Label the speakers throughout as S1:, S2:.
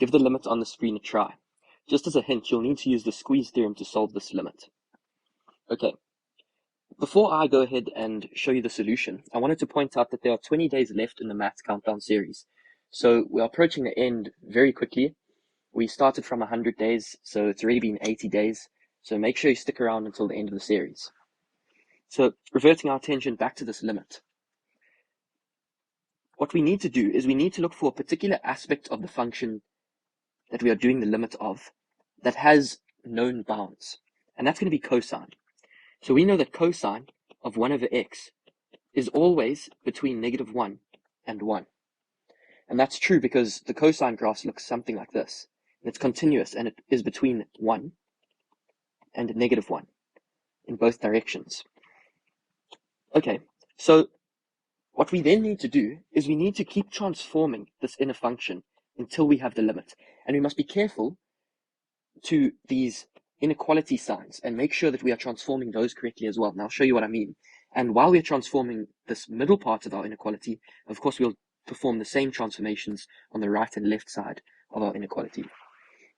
S1: give the limit on the screen a try. Just as a hint, you'll need to use the squeeze theorem to solve this limit. Okay, before I go ahead and show you the solution, I wanted to point out that there are 20 days left in the Maths Countdown series. So we're approaching the end very quickly. We started from 100 days, so it's already been 80 days. So make sure you stick around until the end of the series. So reverting our attention back to this limit, what we need to do is we need to look for a particular aspect of the function that we are doing the limit of that has known bounds, and that's going to be cosine. So we know that cosine of 1 over x is always between -1 and 1. And that's true because the cosine graph looks something like this. It's continuous and it is between 1 and -1 in both directions. Okay, so what we then need to do is we need to keep transforming this inner function until we have the limit. And we must be careful to these inequality signs and make sure that we are transforming those correctly as well. And I'll show you what I mean. And while we're transforming this middle part of our inequality, of course, we'll perform the same transformations on the right and left side of our inequality.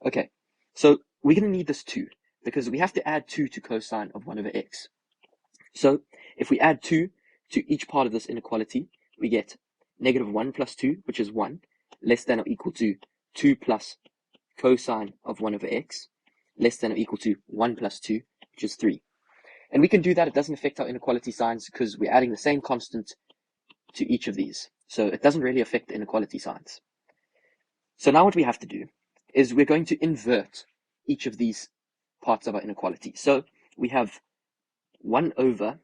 S1: Okay, so we're going to need this 2 because we have to add 2 to cosine of 1 over x. So if we add 2 to each part of this inequality, we get -1 plus 2, which is 1, less than or equal to 2 plus cosine of 1 over x, less than or equal to 1 plus 2, which is 3. And we can do that. It doesn't affect our inequality signs because we're adding the same constant to each of these. So it doesn't really affect the inequality signs. So now what we have to do is we're going to invert each of these parts of our inequality. So we have 1 over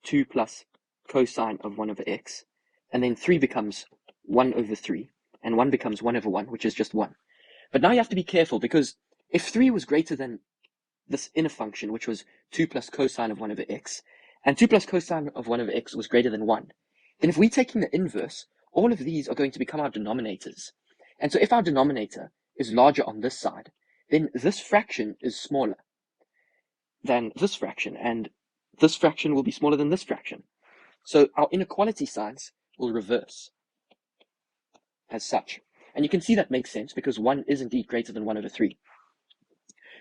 S1: 2 plus cosine of 1 over x, and then 3 becomes 1 over 3, and 1 becomes 1 over 1, which is just 1. But now you have to be careful because if 3 was greater than this inner function, which was 2 plus cosine of 1 over x, and 2 plus cosine of 1 over x was greater than 1, then if we're taking the inverse, all of these are going to become our denominators. And so if our denominator is larger on this side, then this fraction is smaller than this fraction, and this fraction will be smaller than this fraction. So our inequality signs will reverse as such. And you can see that makes sense because 1 is indeed greater than 1 over 3.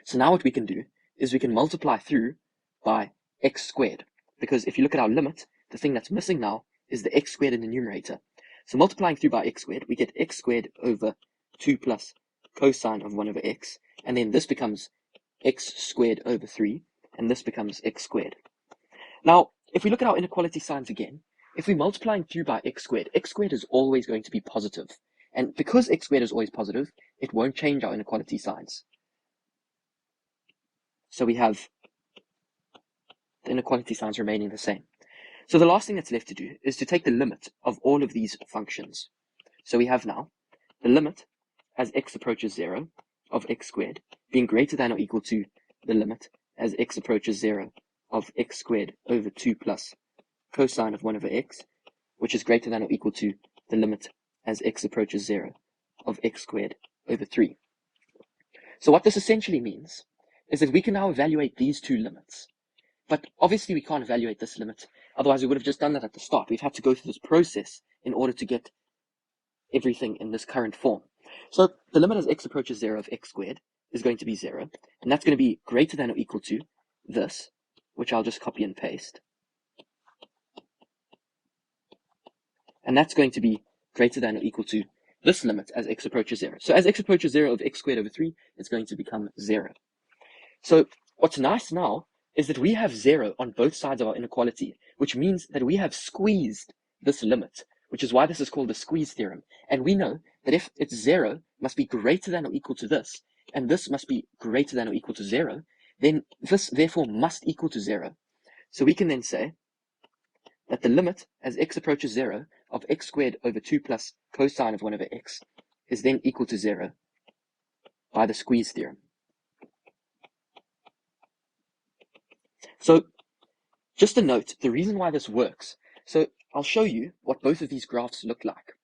S1: So now what we can do is we can multiply through by x squared. Because if you look at our limit, the thing that's missing now is the x squared in the numerator. So multiplying through by x squared, we get x squared over 2 plus cosine of 1 over x. And then this becomes x squared over 3. And this becomes x squared. Now, if we look at our inequality signs again, if we're multiplying through by x squared is always going to be positive. And because x squared is always positive, it won't change our inequality signs. So we have the inequality signs remaining the same. So the last thing that's left to do is to take the limit of all of these functions. So we have now the limit as x approaches 0 of x squared being greater than or equal to the limit as x approaches 0 of x squared over 2 plus cosine of 1 over x, which is greater than or equal to the limit as x approaches 0 of x squared over 3. So what this essentially means is that we can now evaluate these two limits. But obviously we can't evaluate this limit, otherwise we would have just done that at the start. We've had to go through this process in order to get everything in this current form. So the limit as x approaches 0 of x squared is going to be 0, and that's going to be greater than or equal to this, which I'll just copy and paste. And that's going to be greater than or equal to this limit as x approaches 0. So as x approaches 0 of x squared over 3, it's going to become 0. So what's nice now is that we have 0 on both sides of our inequality, which means that we have squeezed this limit, which is why this is called the squeeze theorem. And we know that if it's 0 must be greater than or equal to this, and this must be greater than or equal to 0, then this therefore must equal to 0. So we can then say that the limit as x approaches 0 of x squared over 2 plus cosine of 1 over x is then equal to 0 by the squeeze theorem. So just a note, the reason why this works, so I'll show you what both of these graphs look like.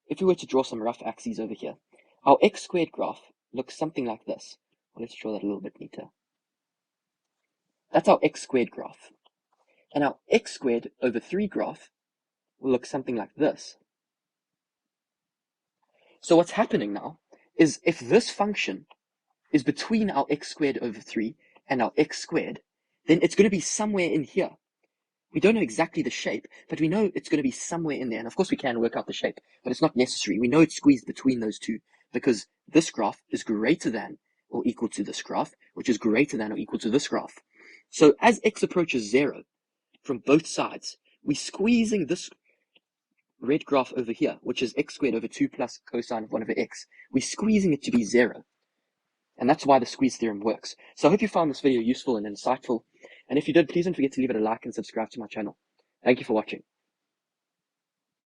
S1: If we were to draw some rough axes over here, our x squared graph looks something like this. Well, let's draw that a little bit neater. That's our x squared graph. And our x squared over 3 graph will look something like this. So what's happening now is if this function is between our x squared over 3 and our x squared, then it's going to be somewhere in here. We don't know exactly the shape, but we know it's going to be somewhere in there. And of course we can work out the shape, but it's not necessary. We know it's squeezed between those two because this graph is greater than or equal to this graph, which is greater than or equal to this graph. So as x approaches 0 from both sides, we're squeezing this red graph over here, which is x squared over 2 plus cosine of 1 over x. We're squeezing it to be 0. And that's why the squeeze theorem works. So I hope you found this video useful and insightful. And if you did, please don't forget to leave it a like and subscribe to my channel. Thank you for watching.